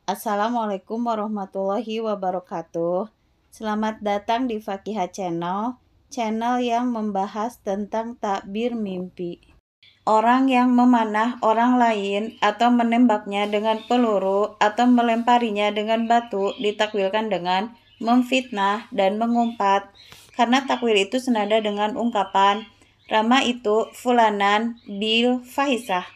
Assalamualaikum warahmatullahi wabarakatuh. Selamat datang di Fakihah Channel, channel yang membahas tentang takbir mimpi. Orang yang memanah orang lain atau menembaknya dengan peluru atau melemparinya dengan batu ditakwilkan dengan memfitnah dan mengumpat, karena takwil itu senada dengan ungkapan Rama itu fulanan bil fahisah.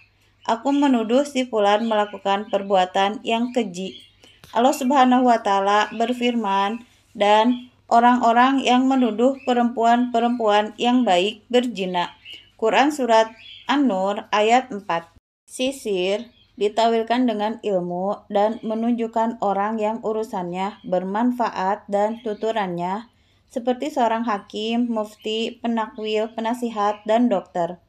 Aku menuduh si fulan melakukan perbuatan yang keji. Allah Subhanahu wa Ta'ala berfirman, dan orang-orang yang menuduh perempuan-perempuan yang baik berzina. Quran Surat An-Nur ayat 4. Sisir ditawilkan dengan ilmu dan menunjukkan orang yang urusannya bermanfaat dan tuturannya seperti seorang hakim, mufti, penakwil, penasihat, dan dokter.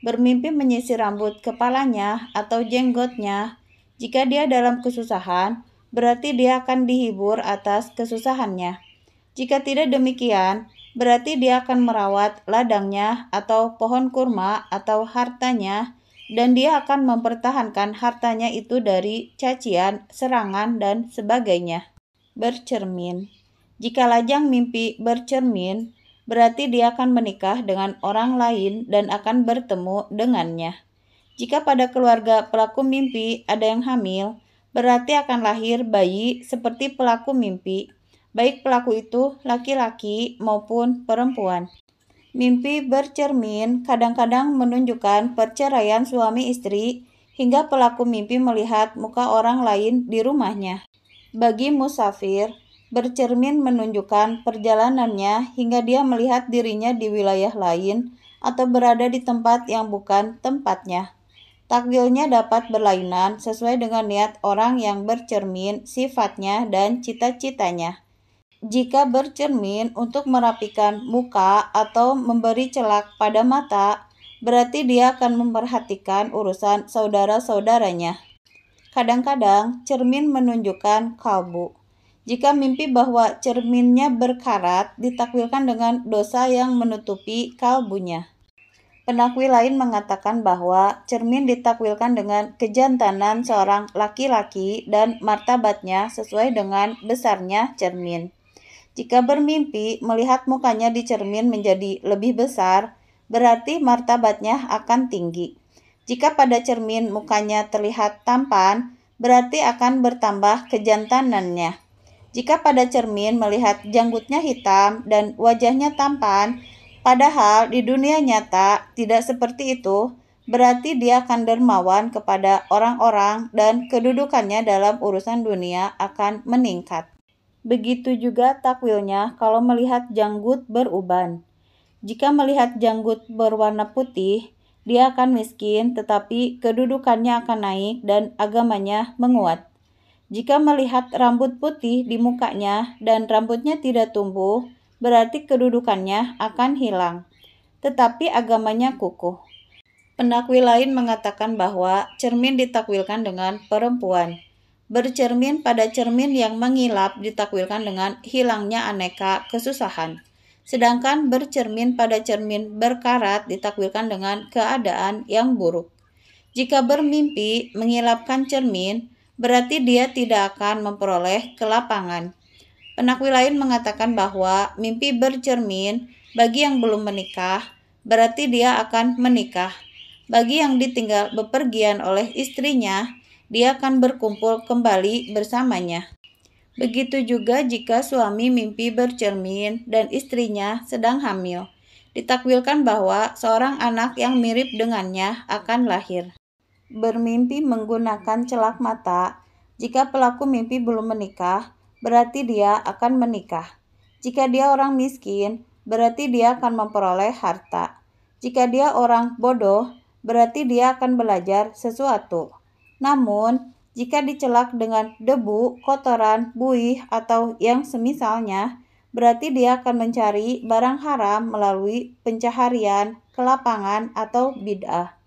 Bermimpi menyisir rambut kepalanya atau jenggotnya. Jika dia dalam kesusahan, berarti dia akan dihibur atas kesusahannya. Jika tidak demikian, berarti dia akan merawat ladangnya atau pohon kurma atau hartanya, dan dia akan mempertahankan hartanya itu dari cacian, serangan, dan sebagainya. Bercermin. Jika lajang mimpi bercermin, berarti dia akan menikah dengan orang lain dan akan bertemu dengannya. Jika pada keluarga pelaku mimpi ada yang hamil, berarti akan lahir bayi seperti pelaku mimpi, baik pelaku itu laki-laki maupun perempuan. Mimpi bercermin kadang-kadang menunjukkan perceraian suami istri hingga pelaku mimpi melihat muka orang lain di rumahnya. Bagi musafir, bercermin menunjukkan perjalanannya hingga dia melihat dirinya di wilayah lain atau berada di tempat yang bukan tempatnya. Takwilnya dapat berlainan sesuai dengan niat orang yang bercermin, sifatnya, dan cita-citanya. Jika bercermin untuk merapikan muka atau memberi celak pada mata, berarti dia akan memperhatikan urusan saudara-saudaranya. Kadang-kadang cermin menunjukkan kalbu. Jika mimpi bahwa cerminnya berkarat, ditakwilkan dengan dosa yang menutupi kalbunya. Penakwil lain mengatakan bahwa cermin ditakwilkan dengan kejantanan seorang laki-laki dan martabatnya sesuai dengan besarnya cermin. Jika bermimpi melihat mukanya di cermin menjadi lebih besar, berarti martabatnya akan tinggi. Jika pada cermin mukanya terlihat tampan, berarti akan bertambah kejantanannya. Jika pada cermin melihat janggutnya hitam dan wajahnya tampan, padahal di dunia nyata tidak seperti itu, berarti dia akan dermawan kepada orang-orang dan kedudukannya dalam urusan dunia akan meningkat. Begitu juga takwilnya kalau melihat janggut beruban. Jika melihat janggut berwarna putih, dia akan miskin tetapi kedudukannya akan naik dan agamanya menguat. Jika melihat rambut putih di mukanya dan rambutnya tidak tumbuh, berarti kedudukannya akan hilang, tetapi agamanya kukuh. Penakwil lain mengatakan bahwa cermin ditakwilkan dengan perempuan. Bercermin pada cermin yang mengilap ditakwilkan dengan hilangnya aneka kesusahan. Sedangkan bercermin pada cermin berkarat ditakwilkan dengan keadaan yang buruk. Jika bermimpi mengilapkan cermin, berarti dia tidak akan memperoleh kelapangan. Penakwil lain mengatakan bahwa mimpi bercermin bagi yang belum menikah, berarti dia akan menikah. Bagi yang ditinggal bepergian oleh istrinya, dia akan berkumpul kembali bersamanya. Begitu juga jika suami mimpi bercermin dan istrinya sedang hamil. Ditakwilkan bahwa seorang anak yang mirip dengannya akan lahir. Bermimpi menggunakan celak mata. Jika pelaku mimpi belum menikah, berarti dia akan menikah. Jika dia orang miskin, berarti dia akan memperoleh harta. Jika dia orang bodoh, berarti dia akan belajar sesuatu. Namun, jika dicelak dengan debu, kotoran, buih, atau yang semisalnya, berarti dia akan mencari barang haram melalui pencaharian, kelapangan, atau bid'ah.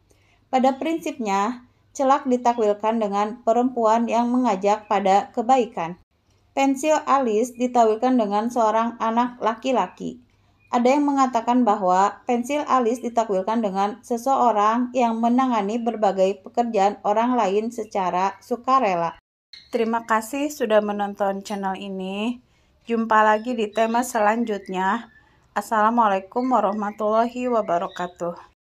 Pada prinsipnya, celak ditakwilkan dengan perempuan yang mengajak pada kebaikan. Pensil alis ditawilkan dengan seorang anak laki-laki. Ada yang mengatakan bahwa pensil alis ditakwilkan dengan seseorang yang menangani berbagai pekerjaan orang lain secara sukarela. Terima kasih sudah menonton channel ini. Jumpa lagi di tema selanjutnya. Assalamualaikum warahmatullahi wabarakatuh.